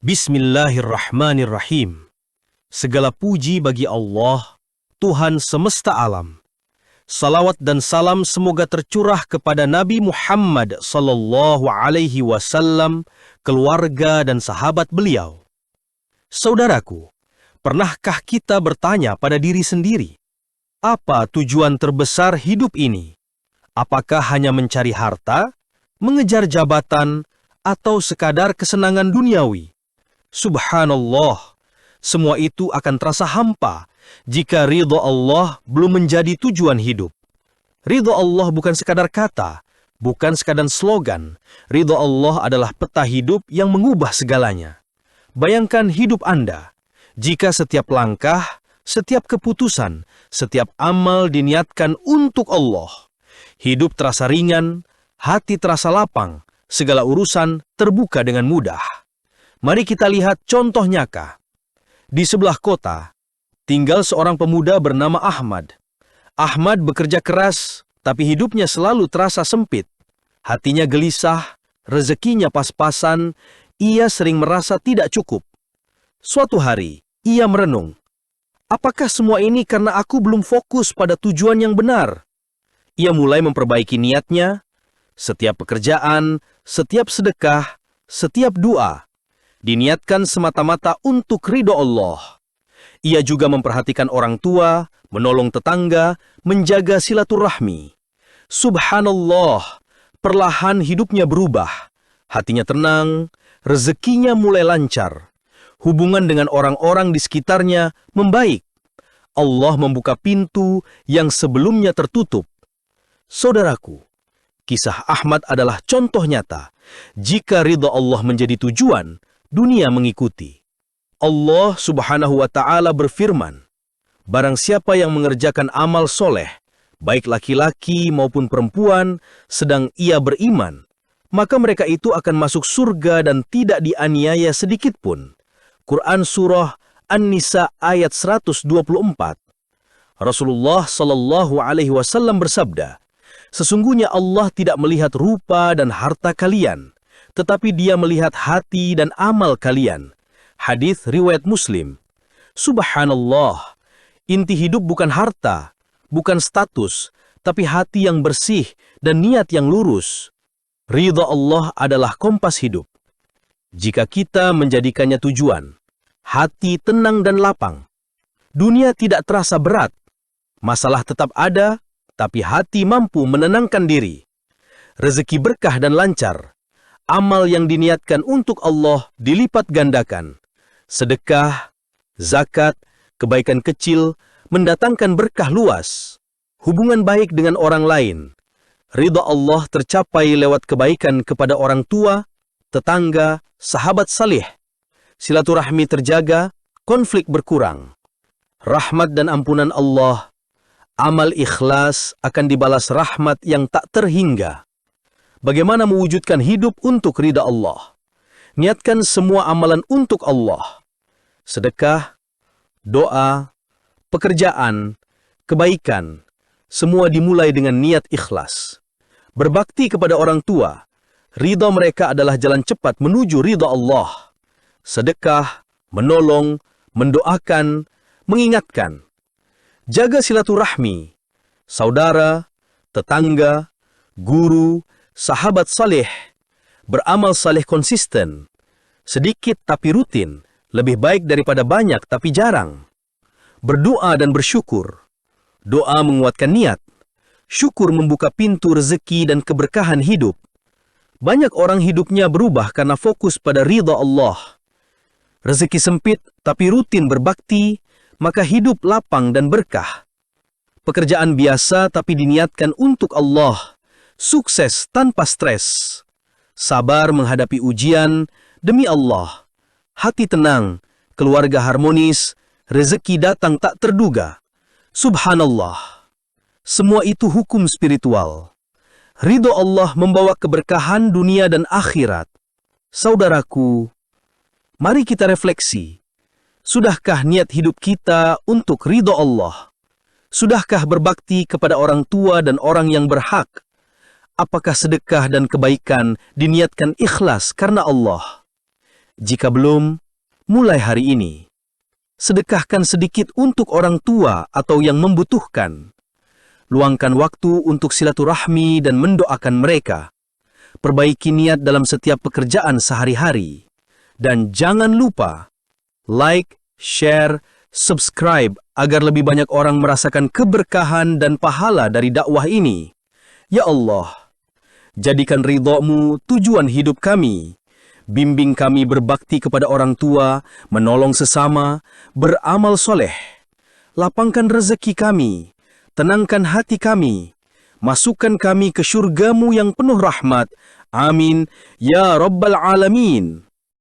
Bismillahirrahmanirrahim. Segala puji bagi Allah, Tuhan semesta alam. Salawat dan salam semoga tercurah kepada Nabi Muhammad sallallahu alaihi wasallam, keluarga dan sahabat beliau. Saudaraku, pernahkah kita bertanya pada diri sendiri, apa tujuan terbesar hidup ini? Apakah hanya mencari harta, mengejar jabatan, atau sekadar kesenangan duniawi? Subhanallah, semua itu akan terasa hampa jika ridha Allah belum menjadi tujuan hidup. Ridha Allah bukan sekadar kata, bukan sekadar slogan. Ridha Allah adalah peta hidup yang mengubah segalanya. Bayangkan hidup Anda, jika setiap langkah, setiap keputusan, setiap amal diniatkan untuk Allah. Hidup terasa ringan, hati terasa lapang, segala urusan terbuka dengan mudah. Mari kita lihat contoh nyata. Di sebelah kota, tinggal seorang pemuda bernama Ahmad. Ahmad bekerja keras, tapi hidupnya selalu terasa sempit. Hatinya gelisah, rezekinya pas-pasan, ia sering merasa tidak cukup. Suatu hari, ia merenung. Apakah semua ini karena aku belum fokus pada tujuan yang benar? Ia mulai memperbaiki niatnya, setiap pekerjaan, setiap sedekah, setiap doa diniatkan semata-mata untuk ridho Allah. Ia juga memperhatikan orang tua, menolong tetangga, menjaga silaturahmi. Subhanallah, perlahan hidupnya berubah. Hatinya tenang, rezekinya mulai lancar. Hubungan dengan orang-orang di sekitarnya membaik. Allah membuka pintu yang sebelumnya tertutup. Saudaraku, kisah Ahmad adalah contoh nyata. Jika ridha Allah menjadi tujuan, dunia mengikuti. Allah Subhanahu wa Ta'ala berfirman, barang siapa yang mengerjakan amal soleh, baik laki-laki maupun perempuan, sedang ia beriman, maka mereka itu akan masuk surga dan tidak dianiaya sedikit pun. Quran Surah An-Nisa ayat 124. Rasulullah Sallallahu Alaihi Wasallam bersabda, sesungguhnya Allah tidak melihat rupa dan harta kalian, tetapi Dia melihat hati dan amal kalian. Hadis riwayat Muslim. Subhanallah, inti hidup bukan harta, bukan status, tapi hati yang bersih dan niat yang lurus. Ridha Allah adalah kompas hidup. Jika kita menjadikannya tujuan, hati tenang dan lapang. Dunia tidak terasa berat. Masalah tetap ada, tapi hati mampu menenangkan diri. Rezeki berkah dan lancar. Amal yang diniatkan untuk Allah dilipat gandakan. Sedekah, zakat, kebaikan kecil mendatangkan berkah luas. Hubungan baik dengan orang lain. Ridha Allah tercapai lewat kebaikan kepada orang tua, tetangga, sahabat salih. Silaturahmi terjaga, konflik berkurang. Rahmat dan ampunan Allah. Amal ikhlas akan dibalas rahmat yang tak terhingga. Bagaimana mewujudkan hidup untuk ridha Allah? Niatkan semua amalan untuk Allah. Sedekah, doa, pekerjaan, kebaikan, semua dimulai dengan niat ikhlas. Berbakti kepada orang tua, ridha mereka adalah jalan cepat menuju ridha Allah. Sedekah, menolong, mendoakan, mengingatkan. Jaga silaturahmi, saudara, tetangga, guru, sahabat saleh, beramal saleh konsisten, sedikit tapi rutin, lebih baik daripada banyak tapi jarang. Berdoa dan bersyukur, doa menguatkan niat, syukur membuka pintu rezeki dan keberkahan hidup. Banyak orang hidupnya berubah karena fokus pada ridha Allah. Rezeki sempit tapi rutin berbakti, maka hidup lapang dan berkah. Pekerjaan biasa tapi diniatkan untuk Allah. Sukses tanpa stres. Sabar menghadapi ujian demi Allah. Hati tenang, keluarga harmonis, rezeki datang tak terduga. Subhanallah. Semua itu hukum spiritual. Ridho Allah membawa keberkahan dunia dan akhirat. Saudaraku, mari kita refleksi. Sudahkah niat hidup kita untuk ridho Allah? Sudahkah berbakti kepada orang tua dan orang yang berhak? Apakah sedekah dan kebaikan diniatkan ikhlas karena Allah? Jika belum, mulai hari ini. Sedekahkan sedikit untuk orang tua atau yang membutuhkan. Luangkan waktu untuk silaturahmi dan mendoakan mereka. Perbaiki niat dalam setiap pekerjaan sehari-hari. Dan jangan lupa, like, share, subscribe agar lebih banyak orang merasakan keberkahan dan pahala dari dakwah ini. Ya Allah, jadikan ridha-Mu tujuan hidup kami. Bimbing kami berbakti kepada orang tua, menolong sesama, beramal soleh. Lapangkan rezeki kami, tenangkan hati kami, masukkan kami ke syurga-Mu yang penuh rahmat. Amin, ya Rabbal Alamin.